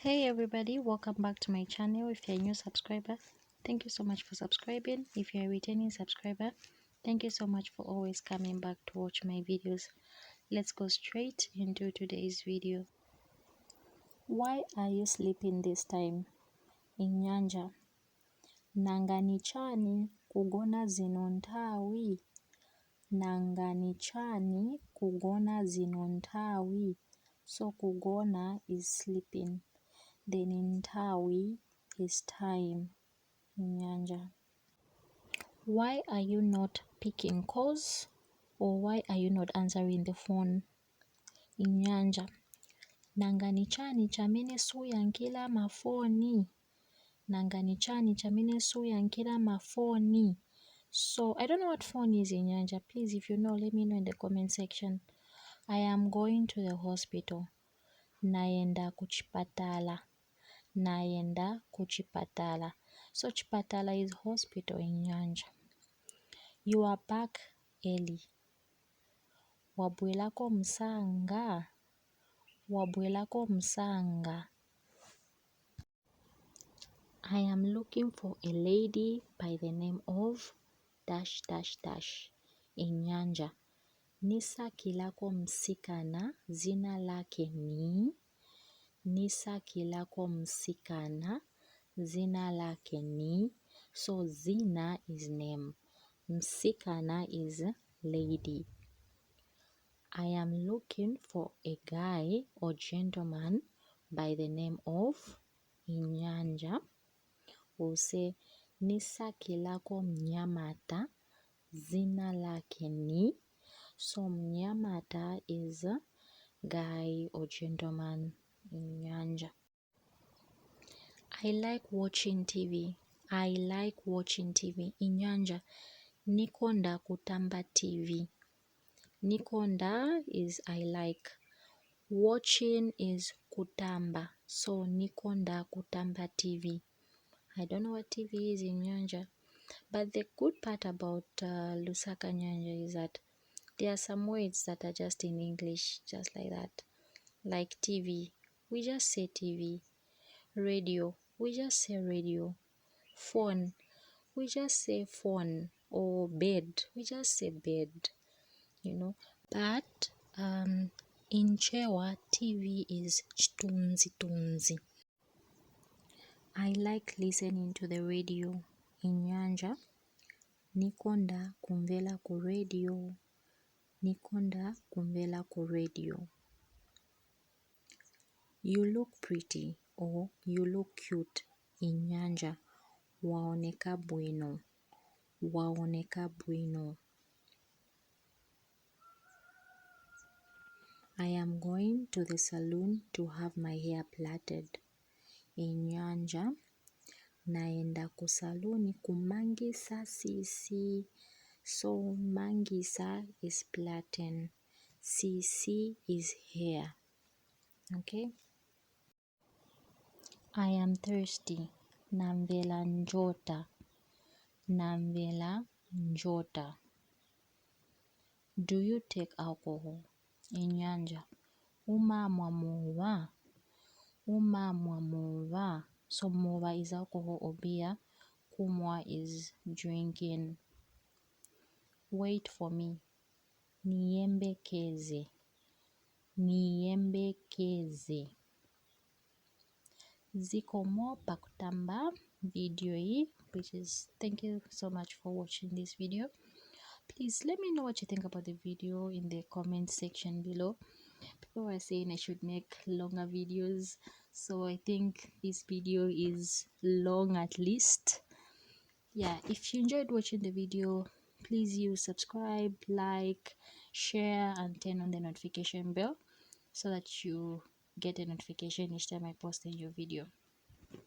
Hey everybody, welcome back to my channel. If you're a new subscriber, thank you so much for subscribing. If you're a returning subscriber, thank you so much for always coming back to watch my videos. Let's go straight into today's video. Why are you sleeping this time? In Nyanja, nangani chani kugona zino nthawi. Nangani chani kugona zino nthawi. So kugona is sleeping. Then nthawi is time in Nyanja. Why are you not picking calls, or why are you not answering the phone? In Nyanja, nangani chani chamene suyankila mafoni. Nangani chani chamene suyankila mafoni. So I don't know what phone is in Nyanja. Please, if you know, let me know in the comment section. I am going to the hospital. Naenda kuchipatala. Naenda kuchipatala. So chipatala is hospital in Nyanja. You are back early. Wabwelako msanga. Wabwelako msanga. I am looking for a lady by the name of dash dash dash in Nyanja. Nisa kilako msikana, zina lake ni. Nisa kilako msikana, zina lake ni. So zina is name. Msikana is lady. I am looking for a guy or gentleman by the name of Nyanja. We'll say Nisa kilako mnyamata, zina lake ni. So mnyamata is a guy or gentleman in Nyanja. I like watching TV. I like watching TV in Nyanja. Nikonda kutamba TV. Nikonda is I like. Watching is kutamba. So nikonda kutamba TV. I don't know what TV is in Nyanja. But the good part about Lusaka Nyanja is that there are some words that are just in English, just like that. Like TV, we just say TV. Radio, we just say radio. Phone, we just say phone. Or bed, we just say bed. But in Chewa, TV is chitunzi tunzi. I like listening to the radio in Nyanja. Nikonda kumvela ku radio. Nikonda kumvela ku radio. You look pretty or you look cute in Nyanja. Waoneka bueno. Waoneka bueno. I am going to the salon to have my hair plaited. In Nyanja, naenda kusaluni kumangisa sisi. So mangisa is plaiting. Sisi is hair. Okay? I am thirsty. Namvela njota. Namvela njota. Do you take alcohol? In Nyanja, umamwa mova. Umamwa mova. So mova is alcohol or beer. Kumwa is drinking. Wait for me. Niembekeze. Niembekeze. Ziko mo pakutamba video hii, which is thank you so much for watching this video. Please let me know what you think about the video in the comment section below. People are saying I should make longer videos, so I think this video is long at least. Yeah, if you enjoyed watching the video, please use subscribe, like, share, and turn on the notification bell so that you get a notification each time I post a new video.